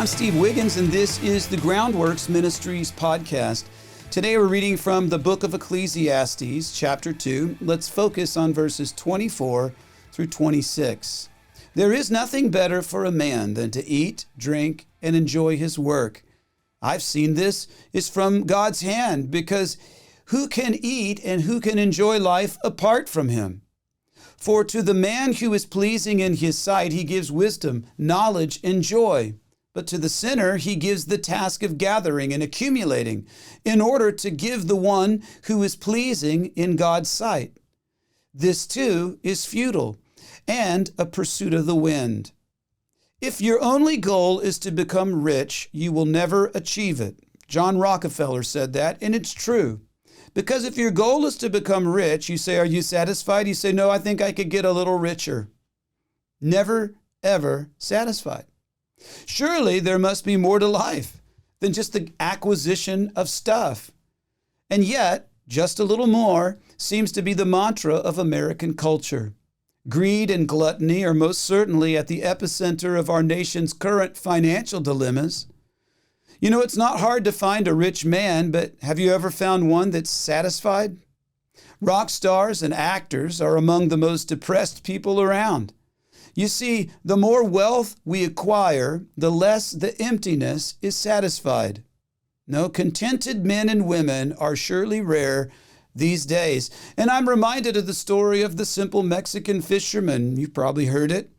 I'm Steve Wiggins, and this is the Groundworks Ministries podcast. Today we're reading from the book of Ecclesiastes, chapter 2. Let's focus on verses 24 through 26. There is nothing better for a man than to eat, drink, and enjoy his work. I've seen this is from God's hand, because who can eat and who can enjoy life apart from him? For to the man who is pleasing in his sight, he gives wisdom, knowledge, and joy. But to the sinner, he gives the task of gathering and accumulating in order to give the one who is pleasing in God's sight. This too is futile and a pursuit of the wind. If your only goal is to become rich, you will never achieve it. John Rockefeller said that, and it's true. Because if your goal is to become rich, you say, are you satisfied? You say, no, I think I could get a little richer. Never, ever satisfied. Surely there must be more to life than just the acquisition of stuff. And yet, just a little more seems to be the mantra of American culture. Greed and gluttony are most certainly at the epicenter of our nation's current financial dilemmas. You know, it's not hard to find a rich man, but have you ever found one that's satisfied? Rock stars and actors are among the most depressed people around. You see, the more wealth we acquire, the less the emptiness is satisfied. No, contented men and women are surely rare these days. And I'm reminded of the story of the simple Mexican fisherman. You've probably heard it.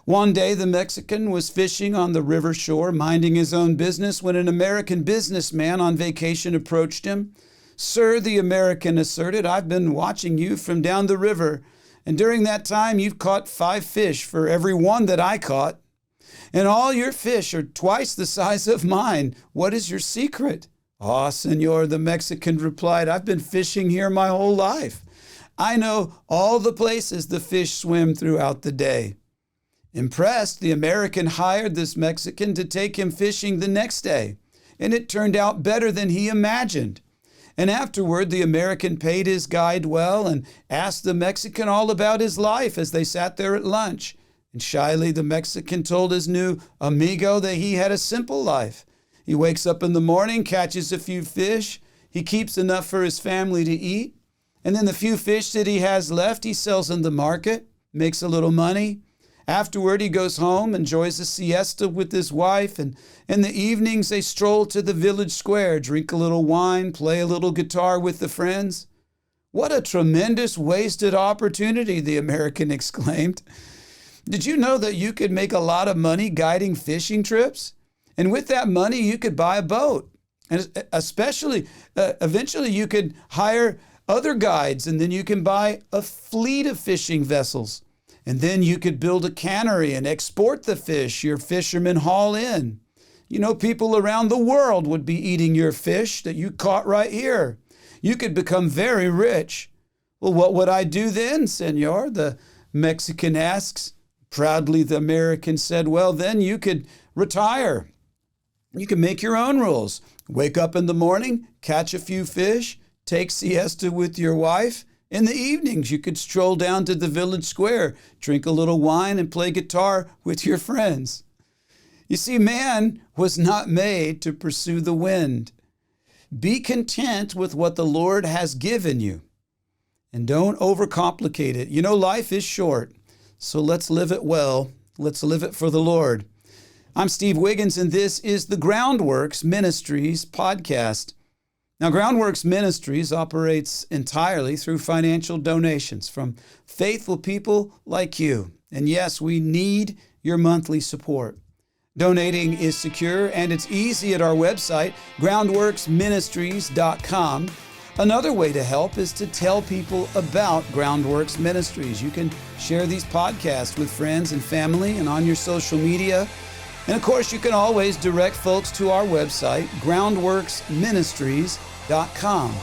One day, the Mexican was fishing on the river shore, minding his own business, when an American businessman on vacation approached him. Sir, the American asserted, I've been watching you from down the river. And during that time, you've caught 5 fish for every one that I caught. And all your fish are twice the size of mine. What is your secret? Ah, senor, the Mexican replied, I've been fishing here my whole life. I know all the places the fish swim throughout the day. Impressed, the American hired this Mexican to take him fishing the next day. And it turned out better than he imagined. And afterward, the American paid his guide well and asked the Mexican all about his life as they sat there at lunch. And shyly, the Mexican told his new amigo that he had a simple life. He wakes up in the morning, catches a few fish. He keeps enough for his family to eat. And then the few fish that he has left, he sells in the market, makes a little money. Afterward, he goes home, enjoys a siesta with his wife, and in the evenings they stroll to the village square, drink a little wine, play a little guitar with the friends. What a tremendous wasted opportunity, the American exclaimed. Did you know that you could make a lot of money guiding fishing trips? And with that money, you could buy a boat. And especially, eventually you could hire other guides, and then you can buy a fleet of fishing vessels. And then you could build a cannery and export the fish your fishermen haul in. You know, people around the world would be eating your fish that you caught right here. You could become very rich. Well, what would I do then, senor? The Mexican asks. Proudly, the American said, well, then you could retire. You can make your own rules. Wake up in the morning, catch a few fish, take siesta with your wife. In the evenings, you could stroll down to the village square, drink a little wine, and play guitar with your friends. You see, man was not made to pursue the wind. Be content with what the Lord has given you, and don't overcomplicate it. You know, life is short, so let's live it well. Let's live it for the Lord. I'm Steve Wiggins, and this is the Groundworks Ministries podcast. Now, Groundworks Ministries operates entirely through financial donations from faithful people like you. And yes, we need your monthly support. Donating is secure and it's easy at our website, groundworksministries.com. Another way to help is to tell people about Groundworks Ministries. You can share these podcasts with friends and family and on your social media. And of course, you can always direct folks to our website, groundworksministries.com.